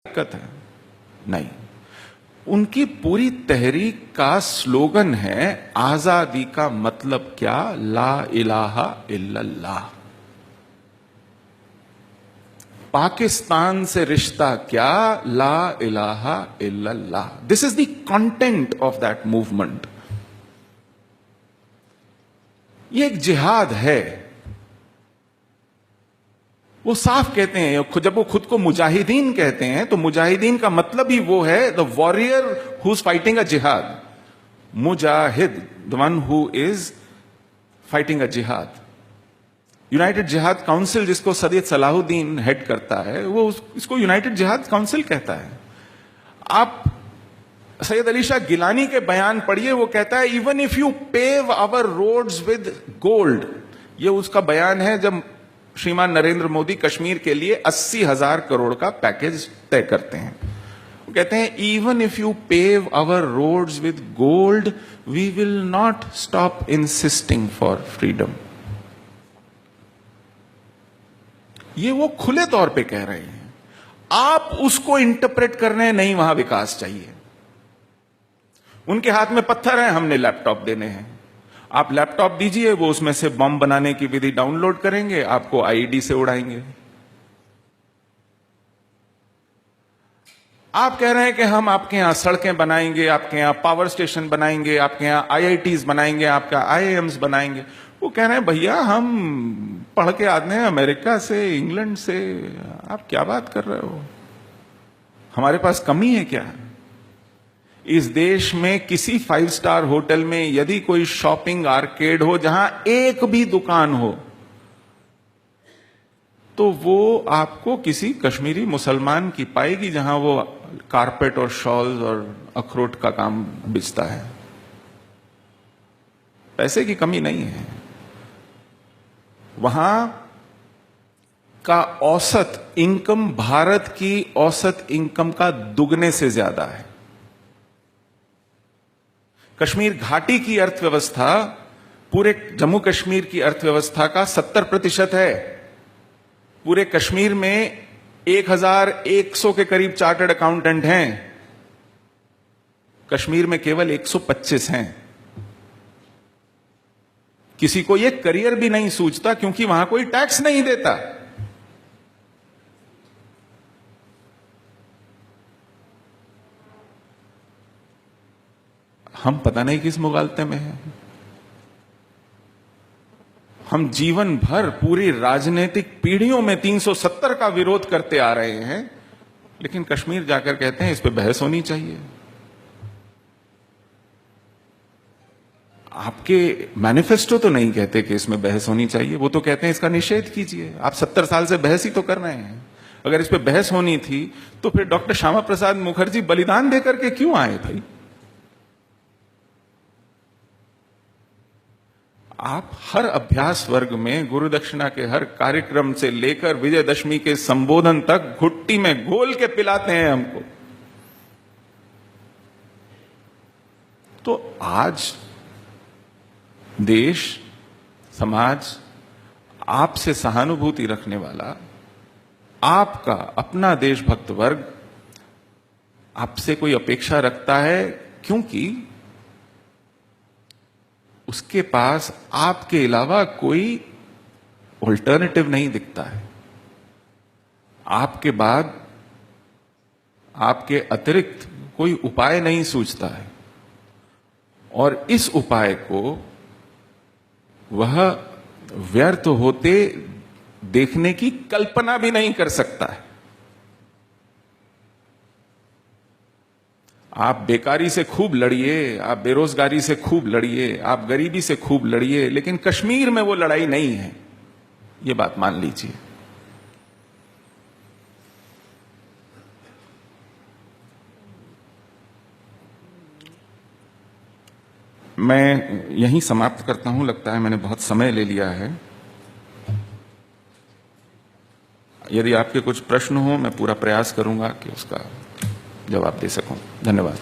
दिक्कत है? नहीं, उनकी पूरी तहरीक का स्लोगन है आजादी का मतलब क्या, ला इलाहा इल्लल्लाह। पाकिस्तान से रिश्ता क्या, ला इलाहा इल्लल्लाह। This is the content of that movement. ये एक जिहाद है। वो साफ कहते हैं, जब वो खुद को मुजाहिदीन कहते हैं तो मुजाहिदीन का मतलब ही वो है, the warrior who is fighting a jihad. मुजाहिद, the one who is fighting a jihad. United जिहाद काउंसिल, जिसको सैयद सलाहुद्दीन हेड करता है, वो इसको यूनाइटेड जिहाद काउंसिल कहता है। आप सैयद अली शाह गिलानी के बयान पढ़िए, वो कहता है even if you pave our roads with gold. ये उसका बयान है जब श्रीमान नरेंद्र मोदी कश्मीर के लिए 80,000 करोड़ का पैकेज तय करते हैं। वो कहते हैं even if you pave our roads with gold we will not stop insisting for freedom. ये वो खुले तौर पे कह रहे हैं। आप उसको इंटरप्रेट कर रहे हैं, नहीं वहां विकास चाहिए। उनके हाथ में पत्थर है, हमने लैपटॉप देने हैं। आप लैपटॉप दीजिए, वो उसमें से बम बनाने की विधि डाउनलोड करेंगे, आपको आईईडी से उड़ाएंगे। आप कह रहे हैं कि हम आपके यहां सड़कें बनाएंगे, आपके यहां पावर स्टेशन बनाएंगे, आपके यहां आईआईटीज बनाएंगे, आपका आईआईएम्स बनाएंगे। वो कह रहे हैं भैया हम पढ़ के आते हैं अमेरिका से, इंग्लैंड से, आप क्या बात कर रहे हो? हमारे पास कमी है क्या? इस देश में किसी 5 स्टार होटल में यदि कोई शॉपिंग आर्केड हो जहां एक भी दुकान हो, तो वो आपको किसी कश्मीरी मुसलमान की पाएगी, जहां वो कारपेट और शॉल्स और अखरोट का काम बेचता है। पैसे की कमी नहीं है। वहां का औसत इनकम भारत की औसत इनकम का दुगने से ज्यादा है। कश्मीर घाटी की अर्थव्यवस्था पूरे जम्मू कश्मीर की अर्थव्यवस्था का 70% है। पूरे कश्मीर में 1,100 के करीब चार्टर्ड अकाउंटेंट हैं, कश्मीर में केवल 125 हैं। किसी को यह करियर भी नहीं सूझता क्योंकि वहां कोई टैक्स नहीं देता। हम पता नहीं किस मुगालते में हैं। हम जीवन भर पूरी राजनीतिक पीढ़ियों में 370 का विरोध करते आ रहे हैं, लेकिन कश्मीर जाकर कहते हैं इस पे बहस होनी चाहिए। आपके मैनिफेस्टो तो नहीं कहते कि इसमें बहस होनी चाहिए, वो तो कहते हैं इसका निषेध कीजिए। आप 70 साल से बहस ही तो कर रहे हैं। अगर इस पे बहस होनी थी तो फिर डॉक्टर श्यामा प्रसाद मुखर्जी बलिदान देकर के क्यों आए भाई? आप हर अभ्यास वर्ग में गुरु दक्षिणा के हर कार्यक्रम से लेकर विजयदशमी के संबोधन तक घुट्टी में घोल के पिलाते हैं हमको। तो आज देश, समाज आपसे सहानुभूति रखने वाला, आपका अपना देशभक्त वर्ग आपसे कोई अपेक्षा रखता है, क्योंकि उसके पास आपके अलावा कोई ऑल्टरनेटिव नहीं दिखता है। आपके बाद, आपके अतिरिक्त कोई उपाय नहीं सूझता है, और इस उपाय को वह व्यर्थ होते देखने की कल्पना भी नहीं कर सकता है। आप बेकारी से खूब लड़िए, आप बेरोजगारी से खूब लड़िए, आप गरीबी से खूब लड़िए, लेकिन कश्मीर में वो लड़ाई नहीं है, ये बात मान लीजिए। मैं यहीं समाप्त करता हूं, लगता है मैंने बहुत समय ले लिया है। यदि आपके कुछ प्रश्न हो, मैं पूरा प्रयास करूंगा कि उसका जवाब दे सकूं। धन्यवाद।